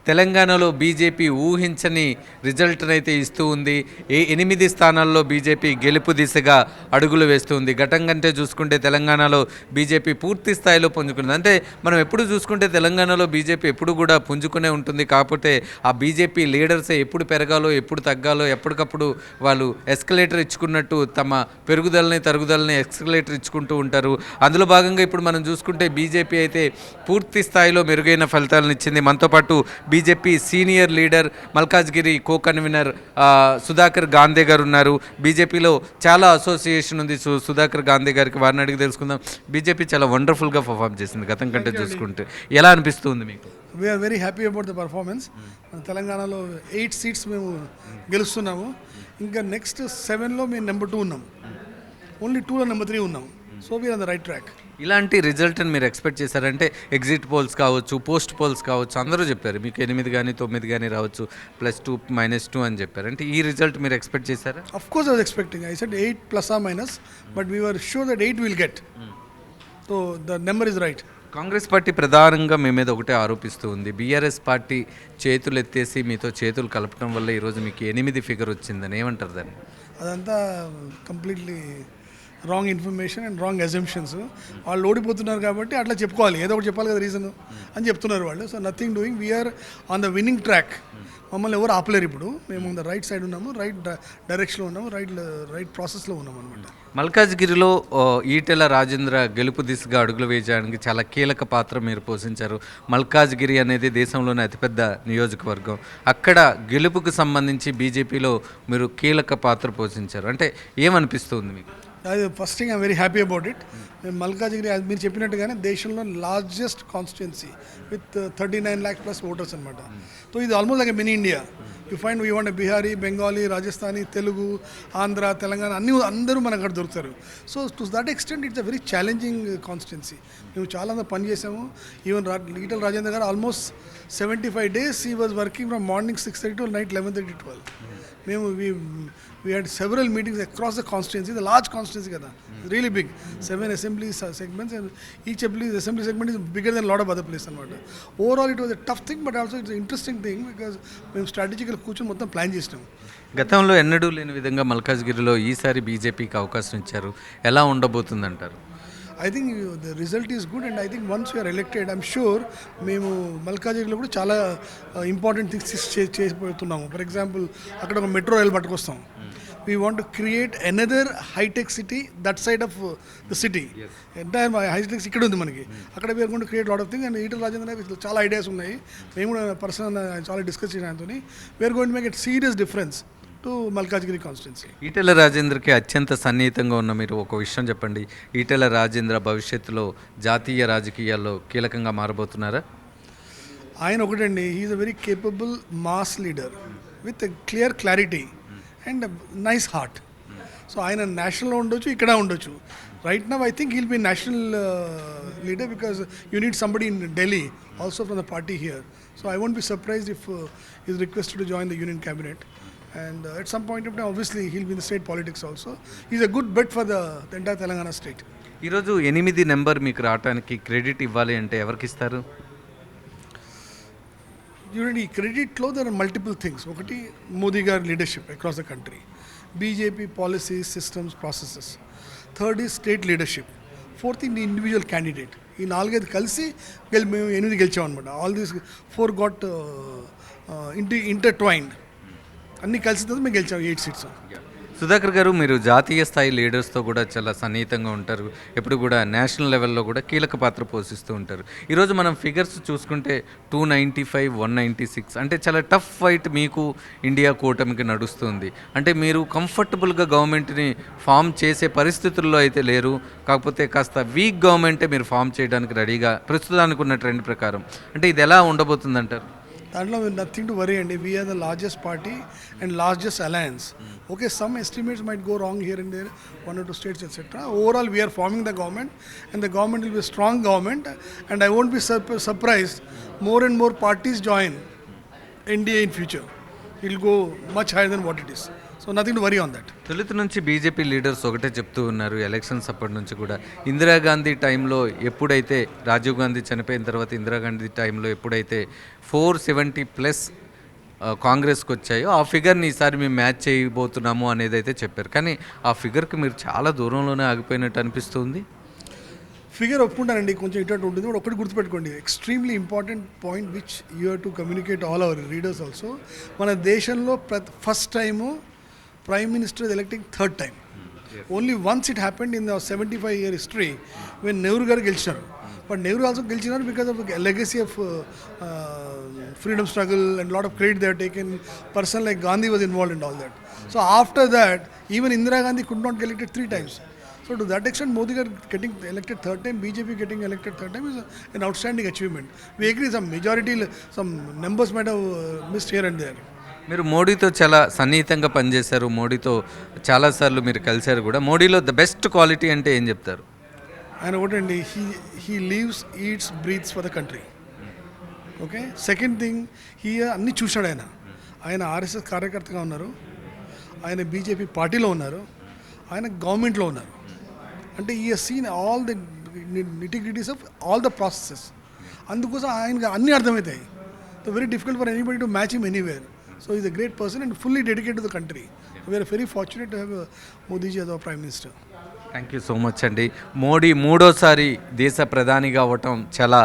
తెలంగాణలో బీజేపీ ఊహించని రిజల్ట్‌నైతే ఇస్తూ ఉంది. 8 స్థానాల్లో బీజేపీ గెలుపు దిశగా అడుగులు వేస్తూ ఉంది. గతం కంటే చూసుకుంటే తెలంగాణలో బీజేపీ పూర్తి స్థాయిలో పుంజుకుంది. అంటే మనం ఎప్పుడు చూసుకుంటే తెలంగాణలో బీజేపీ ఎప్పుడు కూడా పుంజుకునే ఉంటుంది. కాకపోతే ఆ బీజేపీ లీడర్సే ఎప్పుడు పెరగాలో, ఎప్పుడు తగ్గాలో ఎప్పటికప్పుడు వాళ్ళు ఎస్కలేటర్ ఇచ్చుకున్నట్టు తమ పెరుగుదలని, తరుగుదలని ఎస్కలేటర్ ఇచ్చుకుంటూ ఉంటారు. అందులో భాగంగా ఇప్పుడు మనం చూసుకుంటే బీజేపీ అయితే పూర్తి స్థాయిలో మెరుగైన ఫలితాలను ఇచ్చింది. మనతో పాటు BJP senior leader Malkajgiri co convener Sudhakar Gandhi గారు ఉన్నారు. బీజేపీలో చాలా అసోసియేషన్ ఉంది. సుధాకర్ గాంధీ గారికి వారిని అడిగి తెలుసుకుందాం. బీజేపీ చాలా వండర్ఫుల్గా పర్ఫామ్ చేసింది గతం కంటే చూసుకుంటే. ఎలా అనిపిస్తుంది మీకు? We're very happy about the performance. తెలంగాణలో 8 సీట్స్ మేము గెలుస్తున్నాము. ఇంకా నెక్స్ట్ 7లో మేము నెంబర్ 2 ఉన్నాం. ఓన్లీ 2లో నెంబర్ 3 ఉన్నాం. So we're on the right track. ఇలాంటి రిజల్ట్ని మీరు ఎక్స్పెక్ట్ చేశారంటే ఎగ్జిట్ పోల్స్ కావచ్చు, పోస్ట్ పోల్స్ కావచ్చు, అందరూ చెప్పారు మీకు 8 కానీ 9 కానీ రావచ్చు, +2 -2 అని చెప్పారు. అంటే ఈ రిజల్ట్ మీరు ఎక్స్పెక్ట్ చేశారా? Of course I was expecting. I said 8 plus or minus, but we were sure that 8 we'll get. So the number is right. Congress party ప్రధానంగా మీ మీద ఒకటే ఆరోపిస్తూ ఉంది. బీఆర్ఎస్ పార్టీ చేతులు ఎత్తేసి మీతో చేతులు కలపడం వల్ల ఈరోజు మీకు 8 ఫిగర్ వచ్చిందని ఏమంటారు దాన్ని? అదంతా completely wrong information and wrong assumptions. వాళ్ళు ఓడిపోతున్నారు కాబట్టి అట్లా చెప్పుకోవాలి, ఏదో ఒకటి చెప్పాలి కదా రీజన్ అని చెప్తున్నారు వాళ్ళు. So nothing doing, we're on the winning track. మమ్మల్ని ఎవరు ఆపలేరు. ఇప్పుడు మేము ద రైట్ సైడ్ ఉన్నాము, రైట్ డైరెక్షన్లో ఉన్నాము, రైట్ ప్రాసెస్లో ఉన్నాము అనమాట. మల్కాజ్గిరిలో ఈటెల రాజేంద్ర గెలుపు దిశగా అడుగులు వేయడానికి చాలా కీలక పాత్ర మీరు పోషించారు. మల్కాజ్గిరి అనేది దేశంలోనే అతిపెద్ద నియోజకవర్గం. అక్కడ గెలుపుకు సంబంధించి బీజేపీలో మీరు కీలక పాత్ర పోషించారు. అంటే ఏమనిపిస్తుంది మీకు? అది first thing I'm very happy about it. Malkajgiri మీరు చెప్పినట్టుగానే దేశంలో largest constituency with 39 lakhs plus voters అనమాట. సో ఇది almost like mini India. You find we want Bihari, Bengali, Rajasthani, Telugu, Andhra, Telangana అందరూ మనకు అక్కడ దొరుకుతారు. So to that extent it's a very challenging constituency. మేము చాలా పని చేసాము. ఈవెన్ ఈటల రాజేందర్ గారు ఆల్మోస్ట్ 75 days ఈ was working from morning 6:30 to night 11:30, 12. మేము we had several meetings across the constituency. The large constituency kada, really big, 7 assembly segments, and each assembly segment is bigger than a lot of other places anamata. Overall it was a tough thing, but also it's an interesting thing because మేము strategical కూర్చొని మొత్తం plan చేసినాం. గతంలో ఎన్నడూ లేని విధంగా మల్కాజ్గిరిలో ఈసారి బీజేపీకి అవకాశం ఇచ్చారు. ఎలా ఉండబోతుందంటారు? I think the result is good, and I think once we are elected, I'm sure మేము మల్కాజ్గిరిలో కూడా చాలా ఇంపార్టెంట్ థింగ్స్ చేయబోతున్నాము. ఫర్ ఎగ్జాంపుల్ అక్కడ ఒక మెట్రో రైల్ పట్టుకొస్తాం. We want to create another high-tech city that side of the city. Entire high-tech ఇక్కడ ఉంది మనకి. అక్కడ we are going to create a lot of things, and Etela Rajendra చాలా ఐడియాస్ ఉన్నాయి. మేము కూడా పర్సనల్ చాలా డిస్కస్ చేసిన ఆయనతో. We are going to make a serious difference to Malkajgiri constituency. Etela రాజేంద్రకి అత్యంత సన్నిహితంగా ఉన్న మీరు ఒక విషయం చెప్పండి. ఈటెల రాజేంద్ర భవిష్యత్తులో జాతీయ రాజకీయాల్లో కీలకంగా మారబోతున్నారా? ఆయన ఒకటండి, he is a very capable mass leader with clear clarity and nice heart. So ఆయన నేషనల్లో ఉండొచ్చు, ఇక్కడ ఉండొచ్చు. Right now I think he'll be national leader because you need somebody in Delhi also from the party here. So I won't be surprised if is requested to join the union cabinet. And at some point of time, obviously, he'll be in the state politics also. He's a good bet for the entire Telangana state. ఈరోజు 8 number మీకు రావడానికి credit ఇవ్వాలి అంటే ఎవరికి ఇస్తారు? ఈ క్రెడిట్లో there are multiple things. ఒకటి Modi garu leadership across the country, BJP policies, systems, processes. Third is state leadership. Fourth in individual candidate. ఈ 4 కలిసి మేము 8 గెలిచామన్నమాట. All these 4 got intertwined. అన్ని కలిసి మేము గెలిచాం 8 సీట్స్. సుధాకర్ గారు, మీరు జాతీయ స్థాయి లీడర్స్తో కూడా చాలా సన్నిహితంగా ఉంటారు. ఎప్పుడు కూడా నేషనల్ లెవెల్లో కూడా కీలక పాత్ర పోషిస్తూ ఉంటారు. ఈరోజు మనం ఫిగర్స్ చూసుకుంటే 295, 196 అంటే చాలా టఫ్ ఫైట్ మీకు ఇండియా కూటమికి నడుస్తుంది. అంటే మీరు కంఫర్టబుల్గా గవర్నమెంట్ని ఫామ్ చేసే పరిస్థితుల్లో అయితే లేరు. కాకపోతే కాస్త వీక్ గవర్నమెంటే మీరు ఫామ్ చేయడానికి రెడీగా ప్రస్తుతానికి ఉన్న ట్రెండ్ ప్రకారం. అంటే ఇది ఎలా ఉండబోతుందంటారు? దాంట్లో నథింగ్ టు వరీ అండి. We're the largest party and largest alliance. Okay, some estimates might go wrong here and there, 1 or 2 states etc. Overall we are forming the government, and the government will be a strong government, and I won't be surprised more and more parties join NDA in future. It will go much higher than what it is. So nothing to worry on that. తొలుత నుంచి BJP leaders ఒకటే చెప్తూ ఉన్నారు, elections అప్పటి నుంచి కూడా. ఇందిరాగాంధీ టైంలో ఎప్పుడైతే రాజీవ్ గాంధీ చనిపోయిన తర్వాత ఇందిరాగాంధీ టైంలో ఎప్పుడైతే 470+ కాంగ్రెస్కి వచ్చాయో ఆ ఫిగర్ని ఈసారి మేము మ్యాచ్ చేయబోతున్నాము అనేది అయితే చెప్పారు. కానీ ఆ ఫిగర్కి మీరు చాలా దూరంలోనే ఆగిపోయినట్టు అనిపిస్తుంది. ఫిగర్ ఒప్పుకుంటానండి, కొంచెం ఇటు ఉంటుంది. కూడా ఒకటి గుర్తుపెట్టుకోండి, extremely important point which you have to communicate all our readers also. మన దేశంలో first time prime minister electing third time. Only once it happened in the 75-year history when Nehru garu గెలిచారు. బట్ నెహ్రూ ఆల్సో గెలిచినారు because of legacy of freedom struggle and lot of credit they have taken. Person like Gandhi was involved in all that. So after that, even Indira Gandhi could not get elected 3 times. So to that extent, Modi garu getting elected third time, BJP getting elected third time is an outstanding achievement. We agree some majority, some numbers might have missed here and there. మీరు మోడీతో చాలా సన్నిహితంగా పనిచేశారు, మోడీతో చాలాసార్లు మీరు కలిశారు కూడా. మోడీలో ద బెస్ట్ క్వాలిటీ అంటే ఏం చెప్తారు? ఆయన ఒకటండి, he lives, eats, breathes for the country. Okay. Second thing, అన్నీ చూశాడు ఆయన. ఆయన ఆర్ఎస్ఎస్ కార్యకర్తగా ఉన్నారు, ఆయన బీజేపీ పార్టీలో ఉన్నారు, ఆయన గవర్నమెంట్లో ఉన్నారు. అంటే ఈ seen all the nitty gritties of all the processes. అందుకోసం ఆయనకి అన్నీ అర్థమవుతాయి. So very difficult for anybody to match him anywhere. So is a great person and fully dedicated to the country. We're very fortunate to have Modiji as our prime minister. Thank you so much అండి. మోడీ మూడోసారి దేశ ప్రధానిగా అవ్వటం చాలా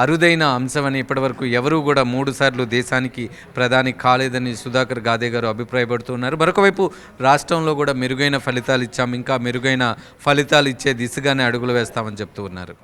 అరుదైన అంశమని, ఇప్పటివరకు ఎవరూ కూడా 3 సార్లు దేశానికి ప్రధాని కాలేదని సుధాకర్ గాదే గారు అభిప్రాయపడుతున్నారు. మరొకవైపు రాష్ట్రంలో కూడా మెరుగైన ఫలితాలు ఇచ్చాం, ఇంకా మెరుగైన ఫలితాలు ఇచ్చే దిశగానే అడుగులు వేస్తామని చెప్తూ ఉన్నారు.